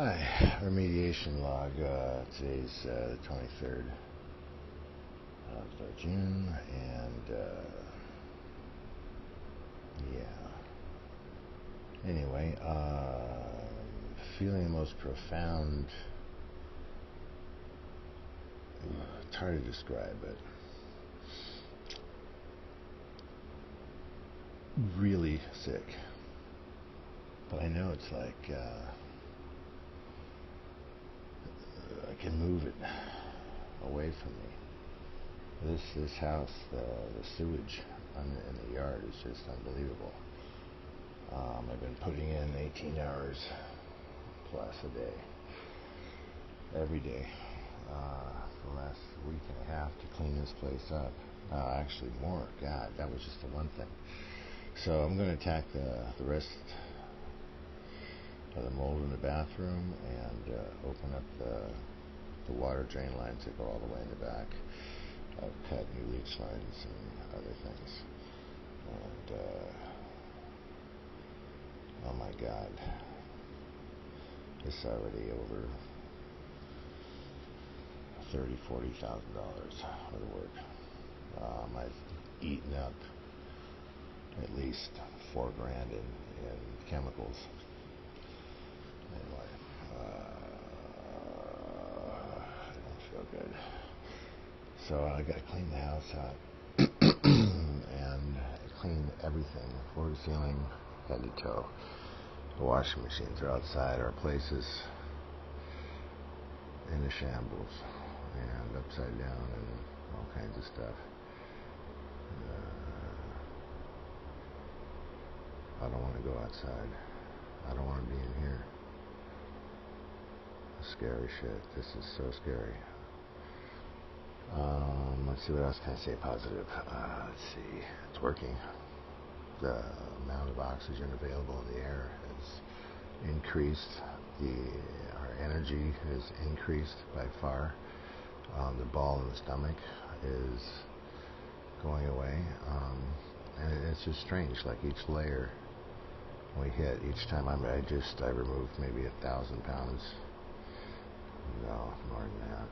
Hi, remediation log. Today's the 23rd of June, and yeah. Anyway, feeling the most profound. It's hard to describe, but really sick. But I know it's like I can move it away from me. This house, the sewage in the yard is just unbelievable. I've been putting in 18 hours plus a day, every day, for the last week and a half to clean this place up. Actually more. God, that was just the one thing. So I'm going to attack the rest of the mold in the bathroom and open up the water drain lines that go all the way in the back. I've cut new leach lines and other things. And oh my God, it's already over $30,000-$40,000 worth of work. I've eaten up at least $4,000 in chemicals. Anyway, I don't feel good. So I got to clean the house out and clean everything, floor to ceiling, head to toe. The washing machines are outside. Our place is in a shambles and upside down and all kinds of stuff. I don't want to go outside. I don't want to be in here. Scary shit. This is so scary. Let's see, what else can I say positive? Let's see. It's working. The amount of oxygen available in the air has increased. Our energy has increased by far. The ball in the stomach is going away. And it's just strange. Like each layer we hit, each time I removed maybe 1,000 pounds. No, more than that.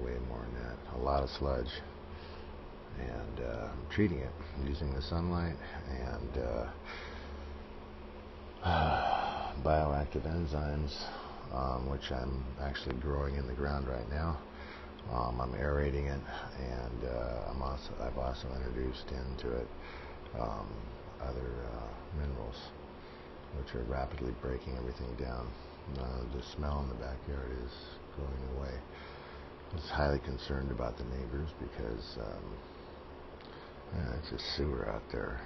Way more than that. A lot of sludge. And I'm treating it using the sunlight and bioactive enzymes, which I'm actually growing in the ground right now. I'm aerating it, and I've also introduced into it other minerals, which are rapidly breaking everything down. The smell in the backyard is going away. I was highly concerned about the neighbors because it's a sewer out there.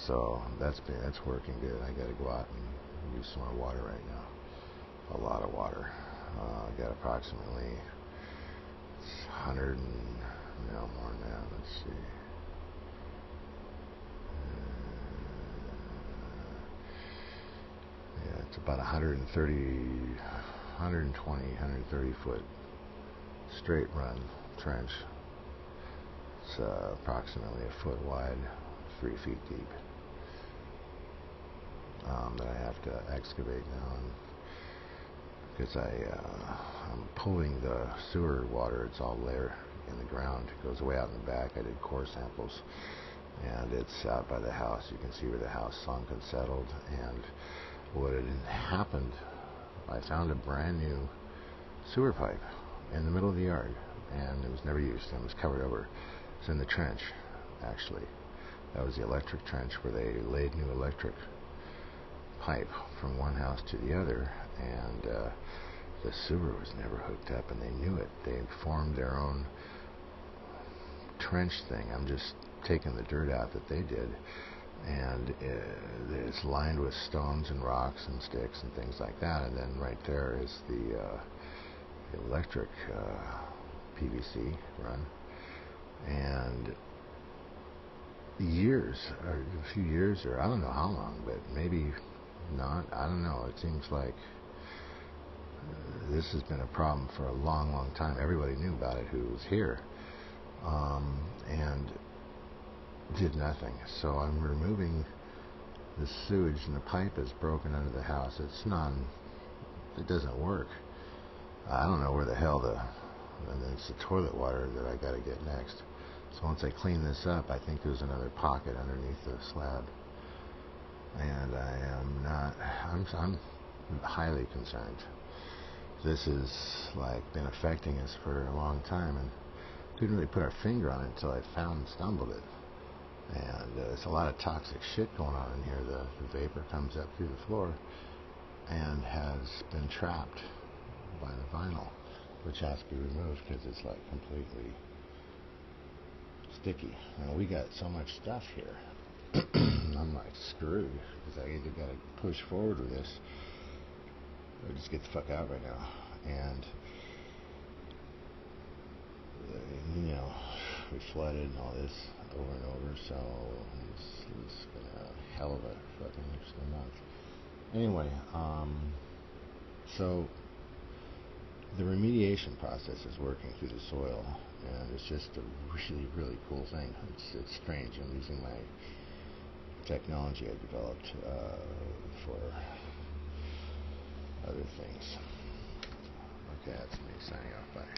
So that's working good. I got to go out and use some more water right now. A lot of water. I got approximately 100 and no more than that. Let's see. Yeah, it's about 130 foot straight run trench. It's approximately a foot wide, 3 feet deep. That I have to excavate now, because I'm pulling the sewer water. It's all there in the ground. It goes way out in the back. I did core samples, and it's out by the house. You can see where the house sunk and settled. And what had happened, I found a brand new sewer pipe in the middle of the yard, and it was never used, and it was covered over. It's in the trench, actually. That was the electric trench where they laid new electric pipe from one house to the other, and the sewer was never hooked up, and they knew it. They formed their own trench thing. I'm just taking the dirt out that they did, and it's lined with stones and rocks and sticks and things like that, and then right there is the electric PVC run. And a few years, or I don't know how long, but maybe not, I don't know. It seems like this has been a problem for a long, long time. Everybody knew about it who was here, and did nothing. So I'm removing the sewage and the pipe is broken under the house. It doesn't work. I don't know where the hell and then it's the toilet water that I gotta get next. So once I clean this up, I think there's another pocket underneath the slab. And I'm highly concerned. This has been affecting us for a long time, and didn't really put our finger on it until I stumbled it. And there's a lot of toxic shit going on in here. The vapor comes up through the floor and has been trapped by the vinyl, which has to be removed because it's completely sticky. And we got so much stuff here. I'm screwed because I either got to push forward with this or just get the fuck out right now. And we flooded and all this over and over, so it's been a hell of a fucking month. Anyway, so the remediation process is working through the soil, and it's just a really, really cool thing. It's strange. I'm using my technology I developed for other things. Okay, that's me signing off. Bye.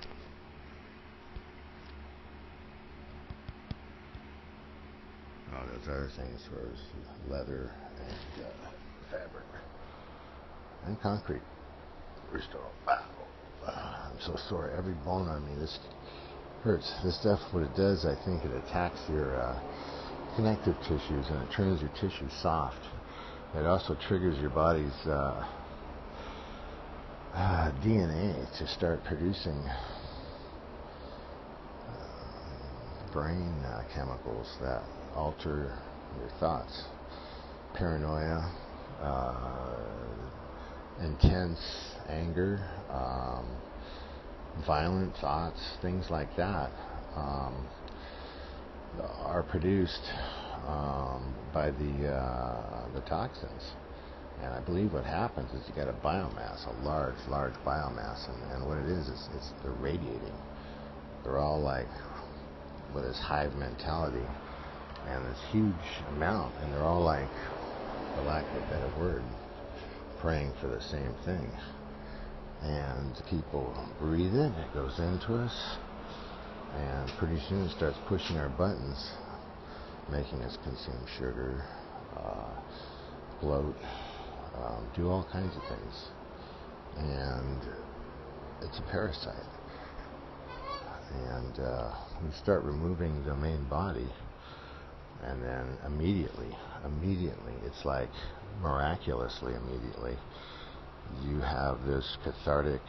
Oh, those other things were leather and fabric and concrete. I'm so sore. Every bone on me. This hurts. This stuff, what it does, I think it attacks your connective tissues and it turns your tissue soft. It also triggers your body's DNA to start producing brain chemicals that alter your thoughts. Paranoia, intense anger, violent thoughts, things like that are produced by the toxins. And I believe what happens is you got a biomass, a large biomass, and what it is it's they're radiating. They're all with this hive mentality and this huge amount, and they're all for lack of a better word, praying for the same thing. And people breathe it goes into us, and pretty soon it starts pushing our buttons, making us consume sugar, bloat, do all kinds of things. And it's a parasite. And we start removing the main body, and then immediately, it's miraculously immediately, you have this cathartic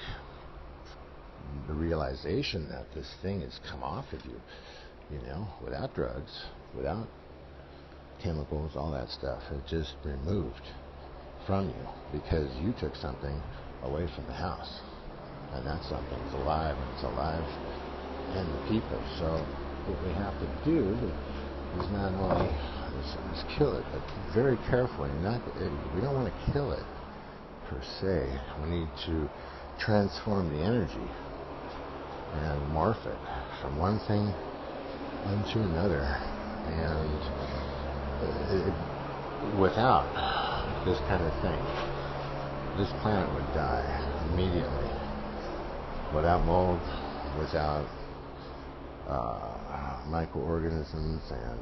realization that this thing has come off of you, without drugs, without chemicals, all that stuff. It just removed from you because you took something away from the house, and that something's alive, and it's alive in the people. So what we have to do is not only is kill it, but very carefully. We don't want to kill it per se. We need to transform the energy and morph it from one thing into another. And without this kind of thing, this planet would die immediately. Without mold, without microorganisms, and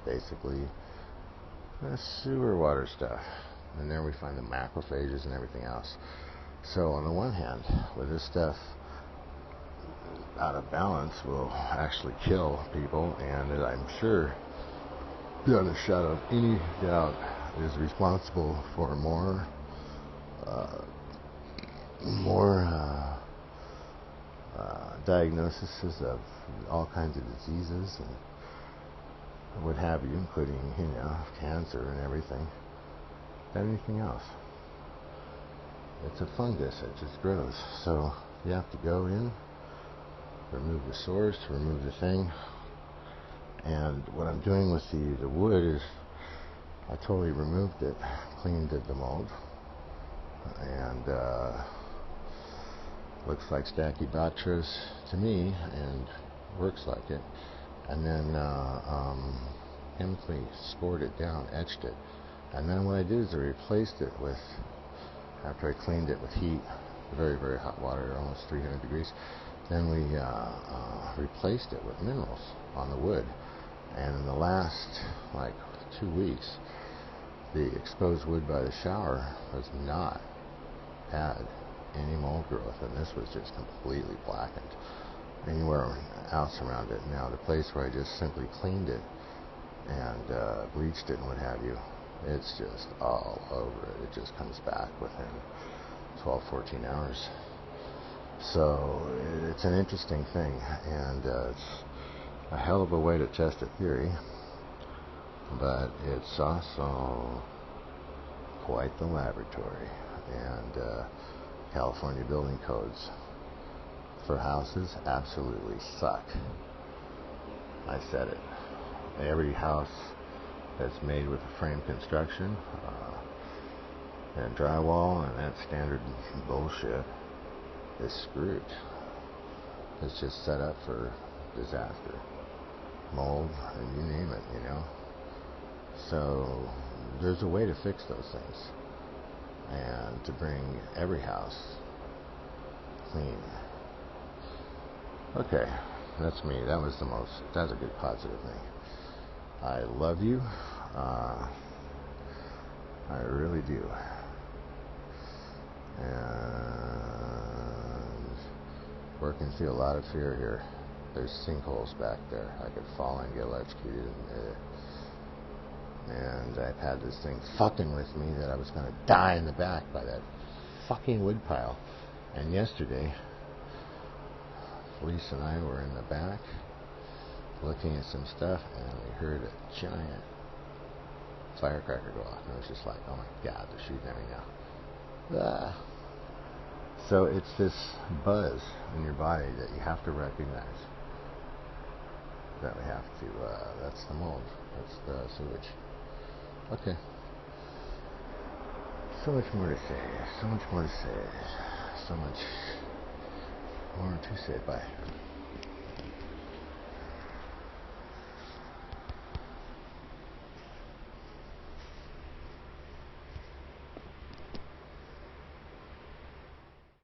basically sewer water stuff. And there we find the macrophages and everything else. So on the one hand, with this stuff out of balance, will actually kill people, and I'm sure, beyond a shadow of any doubt, is responsible for more diagnoses of all kinds of diseases and what have you, including cancer and everything, than anything else. It's a fungus that just grows. So you have to go in, remove the source, remove the thing. And what I'm doing with the wood is I totally removed it, cleaned the mold, and looks like Stachybotrys to me, and works like it. And then chemically scored it down, etched it, And then what I did is I replaced it with, after I cleaned it with heat, very, very hot water, almost 300 degrees, then we replaced it with minerals on the wood. And in the last, like, 2 weeks, the exposed wood by the shower has not had any mold growth, and this was just completely blackened anywhere else around it. Now, the place where I just simply cleaned it and bleached it and what have you, it's just all over it. It just comes back within 12, 14 hours. So it's an interesting thing, and it's a hell of a way to test a theory, but it's also quite the laboratory. And California building codes for houses absolutely suck. I said it. Every house that's made with a frame construction and drywall and that standard bullshit is screwed. It's just set up for disaster, mold, and you name it, you know. So there's a way to fix those things and to bring every house clean. Okay, that's me. That's a good positive thing. I love you. I really do. And working through a lot of fear here. There's sinkholes back there. I could fall and get electrocuted. And I've had this thing fucking with me that I was going to die in the back by that fucking wood pile. And yesterday, Felice and I were in the back looking at some stuff, and we heard a giant firecracker go off. And I was just like, oh my God, they're shooting at me now. Ah. So it's this buzz in your body that you have to recognize. That we have to, that's the mold. That's the sewage. Okay. So much more to say. So much more to say. So much more to say. Bye.